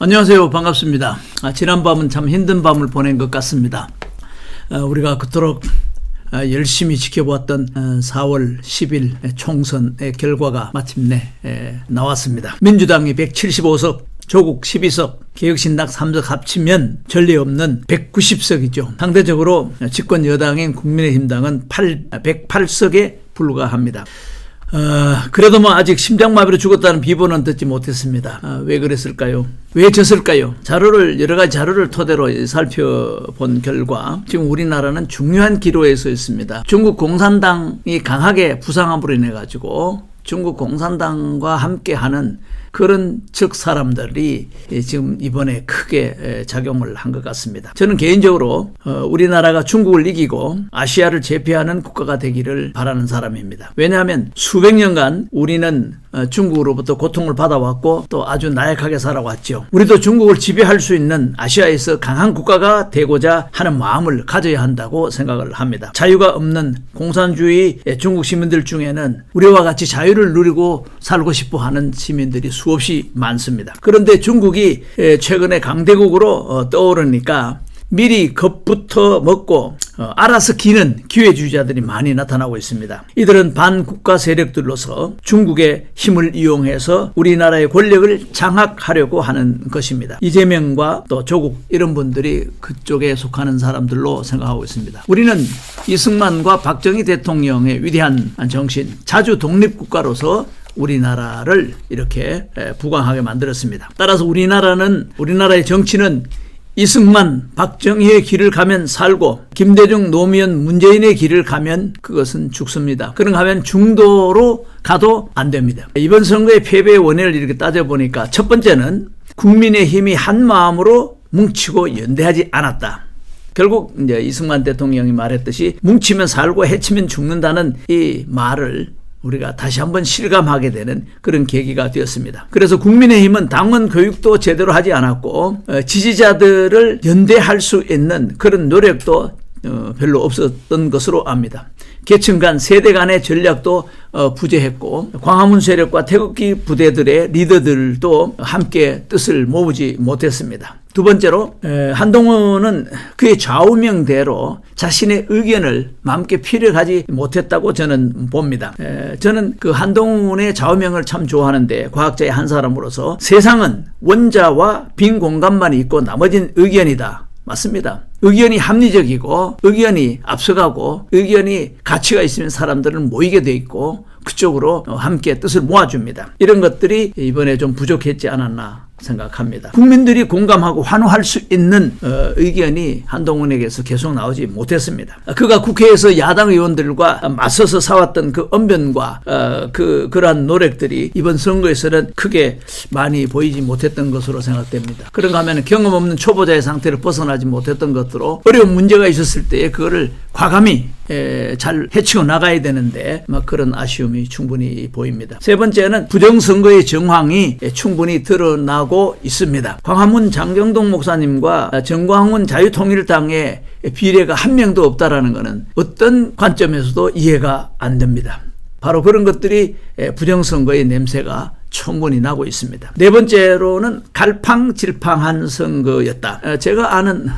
안녕하세요. 반갑습니다. 지난 밤은 참 힘든 밤을 보낸 것 같습니다. 우리가 그토록 열심히 지켜보았던 4월 10일 총선의 결과가 마침내 나왔습니다. 민주당이 175석, 조국 12석, 개혁신당 3석 합치면 전례 없는 190석이죠. 상대적으로 집권 여당인 국민의힘당은 108석에 불과합니다. 그래도 아직 심장마비로 죽었다는 비본은 듣지 못했습니다. 왜 그랬을까요? 왜 졌을까요? 여러 가지 자료를 토대로 살펴본 결과 지금 우리나라는 중요한 기로에 서 있습니다. 중국 공산당이 강하게 부상함으로 인해 가지고 중국 공산당과 함께하는 그런 즉 사람들이 지금 이번에 크게 작용을 한 것 같습니다. 저는 개인적으로 우리나라가 중국을 이기고 아시아를 제패하는 국가가 되기를 바라는 사람입니다. 왜냐하면 수백 년간 우리는 중국으로부터 고통을 받아왔고 또 아주 나약하게 살아왔죠. 우리도 중국을 지배할 수 있는 아시아에서 강한 국가가 되고자 하는 마음을 가져야 한다고 생각을 합니다. 자유가 없는 공산주의 중국 시민들 중에는 우리와 같이 자유를 누리고 살고 싶어 하는 시민들이 수없이 많습니다. 그런데 중국이 최근에 강대국으로 떠오르니까 미리 겁부터 먹고 알아서 기는 기회주의자들이 많이 나타나고 있습니다. 이들은 반국가 세력들로서 중국의 힘을 이용해서 우리나라의 권력을 장악하려고 하는 것입니다. 이재명과 또 조국 이런 분들이 그쪽에 속하는 사람들로 생각하고 있습니다. 우리는 이승만과 박정희 대통령의 위대한 정신, 자주 독립국가로서 우리나라를 이렇게 부강하게 만들었습니다. 따라서 우리나라의 정치는 이승만, 박정희의 길을 가면 살고 김대중, 노무현, 문재인의 길을 가면 그것은 죽습니다. 그런가 하면 중도로 가도 안 됩니다. 이번 선거의 패배의 원인을 이렇게 따져보니까 첫 번째는 국민의힘이 한 마음으로 뭉치고 연대하지 않았다. 결국 이제 이승만 대통령이 말했듯이 뭉치면 살고 해치면 죽는다는 이 말을 우리가 다시 한번 실감하게 되는 그런 계기가 되었습니다. 그래서 국민의힘은 당원 교육도 제대로 하지 않았고 지지자들을 연대할 수 있는 그런 노력도 별로 없었던 것으로 압니다. 계층 간, 세대 간의 전략도 부재했고 광화문 세력과 태극기 부대들의 리더들도 함께 뜻을 모으지 못했습니다. 두 번째로 한동훈은 그의 좌우명대로 자신의 의견을 마음껏 피력하지 못했다고 저는 봅니다. 저는 그 한동훈의 좌우명을 참 좋아하는데 과학자의 한 사람으로서 세상은 원자와 빈 공간만 있고 나머지는 의견이다. 맞습니다. 의견이 합리적이고 의견이 앞서가고 의견이 가치가 있으면 사람들은 모이게 돼 있고 그쪽으로 함께 뜻을 모아줍니다. 이런 것들이 이번에 좀 부족했지 않았나 생각합니다. 국민들이 공감하고 환호할 수 있는 의견이 한동훈에게서 계속 나오지 못했습니다. 그가 국회에서 야당 의원들과 맞서서 싸웠던 그 언변과 그러한 노력들이 이번 선거에서는 크게 많이 보이지 못했던 것으로 생각됩니다. 그런가 하면 경험 없는 초보자의 상태를 벗어나지 못했던 것으로 어려운 문제가 있었을 때에 그거를 과감히 잘 헤치고 나가야 되는데 그런 아쉬움이 충분히 보입니다. 세 번째는 부정선거의 정황이 충분히 드러나고 있습니다. 광화문 장경동 목사님과 정광훈 자유통일당의 비례가 한 명도 없다라는 것은 어떤 관점에서도 이해가 안 됩니다. 바로 그런 것들이 부정선거의 냄새가 충분히 나고 있습니다. 네 번째로는 갈팡질팡한 선거였다. 제가 아는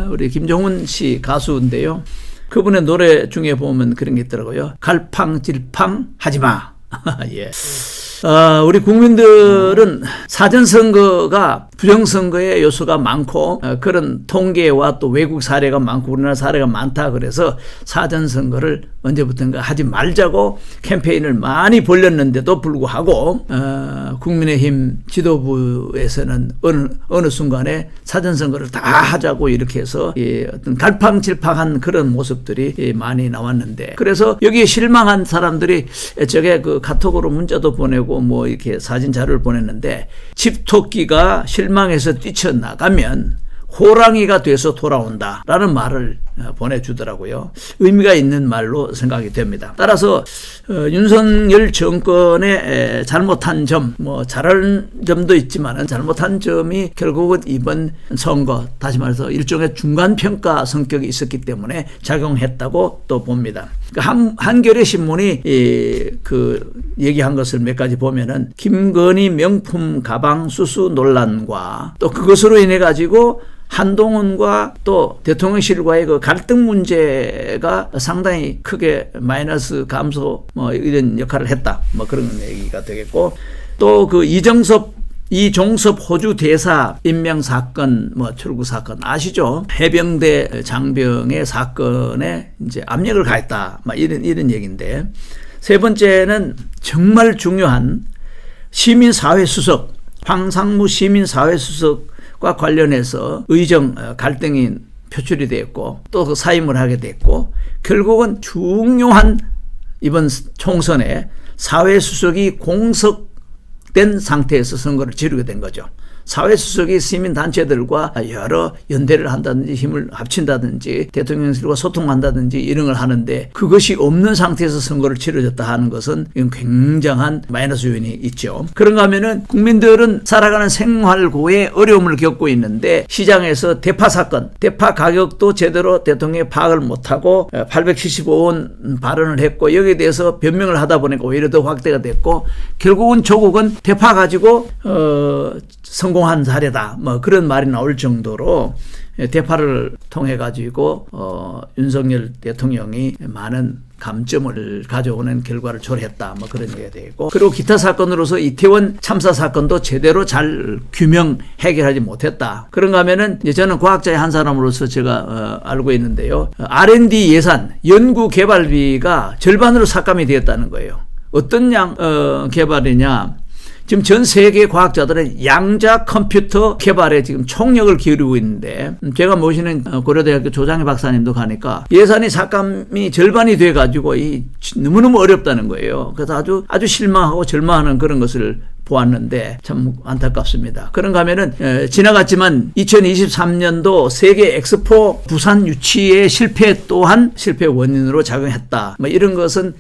우리 김종훈 씨 가수인데요. 그분의 노래 중에 보면 그런 게 있더라고요. 갈팡질팡 하지마. 예. 우리 국민들은 사전선거가 부정선거의 요소가 많고 그런 통계와 또 외국 사례가 많고 우리나라 사례가 많다 그래서 사전선거를 언제부턴가 하지 말자고 캠페인을 많이 벌였는데도 불구하고 국민의힘 지도부에서는 어느 순간에 사전선거를 다 하자고 이렇게 해서 어떤 갈팡질팡한 그런 모습들이 많이 나왔는데 그래서 여기에 실망한 사람들이 저게 그 카톡으로 문자도 보내고 이렇게 사진 자료를 보냈는데 집토끼가 실망해서 뛰쳐나가면 호랑이가 돼서 돌아온다 라는 말을 보내주더라고요. 의미가 있는 말로 생각이 됩니다. 따라서 윤석열 정권의 잘못한 점, 뭐 잘한 점도 있지만 잘못한 점이 결국은 이번 선거, 다시 말해서 일종의 중간평가 성격이 있었기 때문에 작용했다고 또 봅니다. 한겨레 신문이 얘기한 것을 몇 가지 보면은 김건희 명품 가방 수수 논란과 또 그것으로 인해 가지고 한동훈과 또 대통령실과의 그 갈등 문제가 상당히 크게 마이너스 감소 뭐 이런 역할을 했다. 뭐 그런 얘기가 되겠고, 또 그 이종섭 호주 대사 임명 사건, 뭐 출구 사건 아시죠? 해병대 장병의 사건에 이제 압력을 가했다. 막 이런 얘기인데, 세 번째는 정말 중요한 시민사회수석, 황상무 시민사회수석과 관련해서 의정 갈등이 표출이 됐고 또 그 사임을 하게 됐고, 결국은 중요한 이번 총선에 사회수석이 공석된 상태에서 선거를 치르게 된 거죠. 사회수석이 시민단체들과 여러 연대를 한다든지 힘을 합친다든지 대통령실과 소통한다든지 이런 걸 하는데, 그것이 없는 상태에서 선거를 치러졌다 하는 것은 굉장한 마이너스 요인이 있죠. 그런가 하면은 국민들은 살아가는 생활고에 어려움을 겪고 있는데, 시장에서 대파 사건, 대파 가격도 제대로 대통령이 파악을 못하고 875원 발언을 했고, 여기에 대해서 변명을 하다 보니까 오히려 더 확대가 됐고, 결국은 조국은 대파 가지고 성공한 사례다. 뭐 그런 말이 나올 정도로 대파를 통해 가지고 윤석열 대통령이 많은 감점을 가져오는 결과를 초래했다. 뭐 그런 얘기가 되고, 그리고 기타 사건으로서 이태원 참사 사건도 제대로 잘 규명 해결하지 못했다. 그런가 하면은 이제 저는 과학자의 한 사람으로서 제가 알고 있는데요. R&D 예산, 연구 개발비가 절반으로 삭감이 되었다는 거예요. 어떤 개발이냐? 지금 전 세계 과학자들은 양자 컴퓨터 개발에 지금 총력을 기울이고 있는데, 제가 모시는 고려대학교 조장희 박사님도 가니까 예산이 삭감이 절반이 돼가지고 너무너무 어렵다는 거예요. 그래서 아주 실망하고 절망하는 그런 것을 보았는데 참 안타깝습니다. 그런가 하면은 지나갔지만 2023년도 세계 엑스포 부산 유치의 실패 또한 실패 원인으로 작용했다. 뭐 이런 것은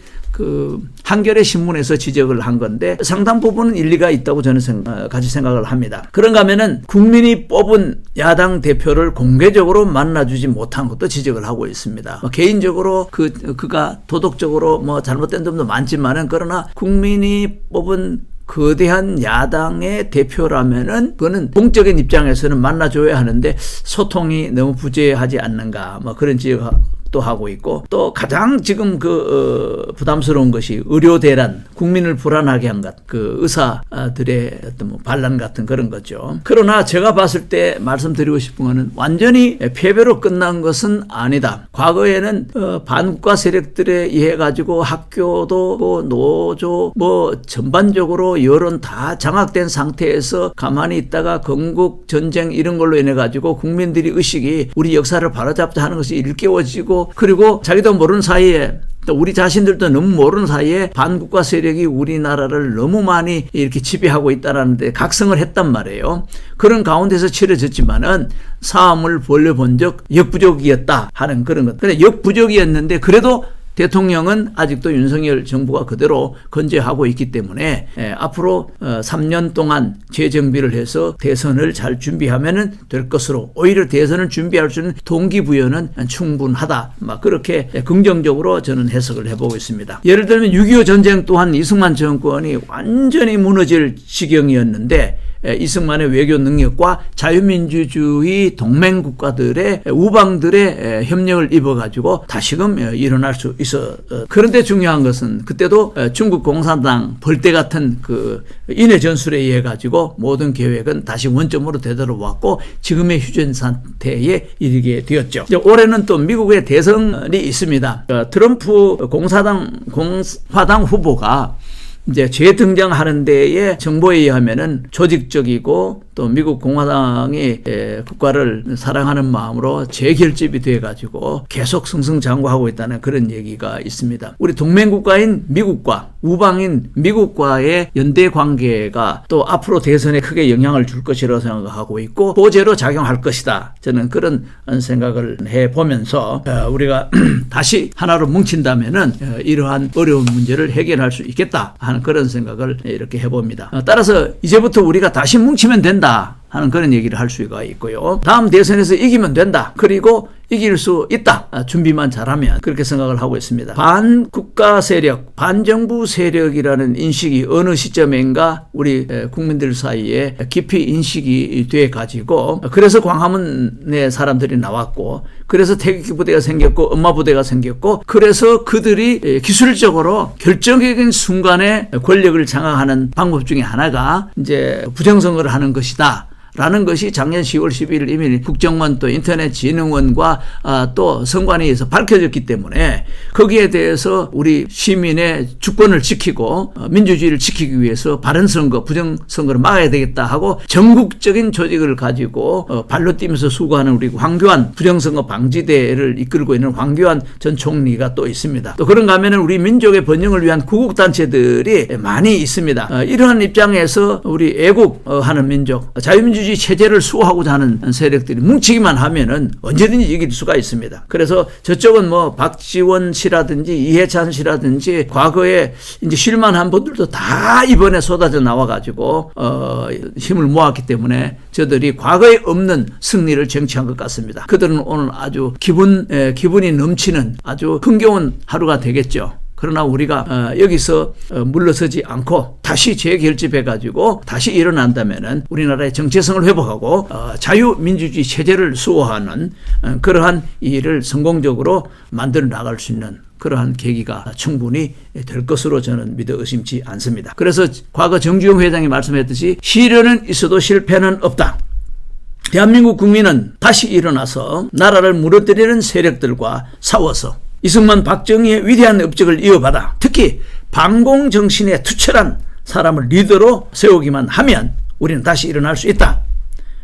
한겨레 신문에서 지적을 한 건데, 상당 부분은 일리가 있다고 저는 같이 생각을 합니다. 그런가 하면은 국민이 뽑은 야당 대표를 공개적으로 만나주지 못한 것도 지적을 하고 있습니다. 개인적으로 그가 도덕적으로 뭐 잘못된 점도 많지만은, 그러나 국민이 뽑은 거대한 야당의 대표라면은 그거는 공적인 입장에서는 만나줘야 하는데 소통이 너무 부재하지 않는가, 뭐 그런 지적도 하고 있고, 또 가장 지금 부담스러운 것이 의료 대란, 국민을 불안하게 한 것, 의사들의 어떤 뭐 반란 같은 그런 거죠. 그러나 제가 봤을 때 말씀드리고 싶은 거는 완전히 패배로 끝난 것은 아니다. 과거에는 반국가 세력들에 의해 가지고 학교도 노조 전반적으로 여론 다 장악된 상태에서 가만히 있다가 건국 전쟁 이런 걸로 인해 가지고 국민들이 의식이 우리 역사를 바로잡자 하는 것이 일깨워지고, 그리고 자기도 모르는 사이에 또 우리 자신들도 너무 모르는 사이에 반국가 세력이 우리나라를 너무 많이 이렇게 지배하고 있다는 데 각성을 했단 말이에요. 그런 가운데서 치러졌지만은 싸움을 벌려본 적 역부족이었다 하는 그런 것. 근데 역부족이었는데 그래도 대통령은 아직도 윤석열 정부가 그대로 건재하고 있기 때문에 앞으로 3년 동안 재정비를 해서 대선을 잘 준비하면 될 것으로, 오히려 대선을 준비할 수 있는 동기부여는 충분하다. 막 그렇게 긍정적으로 저는 해석을 해보고 있습니다. 예를 들면 6.25 전쟁 또한 이승만 정권이 완전히 무너질 지경이었는데, 이승만의 외교 능력과 자유민주주의 동맹국가들의 우방들의 협력을 입어가지고 다시금 일어날 수 있어. 그런데 중요한 것은 그때도 중국 공산당 벌떼 같은 인해 전술에 의해 가지고 모든 계획은 다시 원점으로 되돌아왔고 지금의 휴전 상태에 이르게 되었죠. 이제 올해는 또 미국의 대선이 있습니다. 트럼프 공화당 후보가 이제 재등장하는 데에 정보에 의하면은 조직적이고 또 미국 공화당이 국가를 사랑하는 마음으로 재결집이 돼가지고 계속 승승장구하고 있다는 그런 얘기가 있습니다. 우리 동맹국가인 미국과 우방인 미국과의 연대 관계가 또 앞으로 대선에 크게 영향을 줄 것이라고 생각하고 있고 호재로 작용할 것이다. 저는 그런 생각을 해보면서 우리가 다시 하나로 뭉친다면은 이러한 어려운 문제를 해결할 수 있겠다 하는 그런 생각을 이렇게 해봅니다. 따라서 이제부터 우리가 다시 뭉치면 된다 하는 그런 얘기를 할 수가 있고요. 다음 대선에서 이기면 된다. 그리고 이길 수 있다. 준비만 잘하면 그렇게 생각을 하고 있습니다. 반국가 세력, 반정부 세력이라는 인식이 어느 시점인가 우리 국민들 사이에 깊이 인식이 돼 가지고 그래서 광화문에 사람들이 나왔고 그래서 태극기 부대가 생겼고 엄마 부대가 생겼고 그래서 그들이 기술적으로 결정적인 순간에 권력을 장악하는 방법 중에 하나가 이제 부정선거를 하는 것이다. 라는 것이 작년 10월 12일 이미 국정원 또 인터넷진흥원과 또 선관위에서 밝혀졌기 때문에 거기에 대해서 우리 시민의 주권을 지키고 민주주의를 지키기 위해서 바른선거, 부정선거를 막아야 되겠다 하고 전국적인 조직을 가지고 발로 뛰면서 수고하는 우리 황교안 부정선거 방지대를 이끌고 있는 황교안 전 총리가 또 있습니다. 또 그런가 하면은 우리 민족의 번영을 위한 구국단체들이 많이 있습니다. 이러한 입장에서 우리 애국하는 민족, 자유민주주의 체제를 수호하고자 하는 세력들이 뭉치기만 하면은 언제든지 이길 수가 있습니다. 그래서 저쪽은 뭐 박지원 씨라든지 이해찬 씨라든지 과거에 이제 실만한 분들도 다 이번에 쏟아져 나와가지고 힘을 모았기 때문에 저들이 과거에 없는 승리를 쟁취한 것 같습니다. 그들은 오늘 아주 기분이 넘치는 아주 흥겨운 하루가 되겠죠. 그러나 우리가 여기서 물러서지 않고 다시 재결집해가지고 다시 일어난다면은 우리나라의 정체성을 회복하고 자유민주주의 체제를 수호하는 그러한 일을 성공적으로 만들어 나갈 수 있는 그러한 계기가 충분히 될 것으로 저는 믿어 의심치 않습니다. 그래서 과거 정주영 회장이 말씀했듯이 시련은 있어도 실패는 없다. 대한민국 국민은 다시 일어나서 나라를 무너뜨리는 세력들과 싸워서 이승만 박정희의 위대한 업적을 이어받아 특히 반공정신에 투철한 사람을 리더로 세우기만 하면 우리는 다시 일어날 수 있다.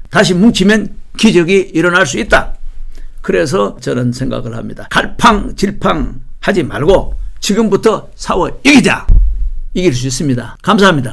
다시 뭉치면 기적이 일어날 수 있다. 그래서 저는 생각을 합니다. 갈팡질팡 하지 말고 지금부터 싸워 이기자. 이길 수 있습니다. 감사합니다.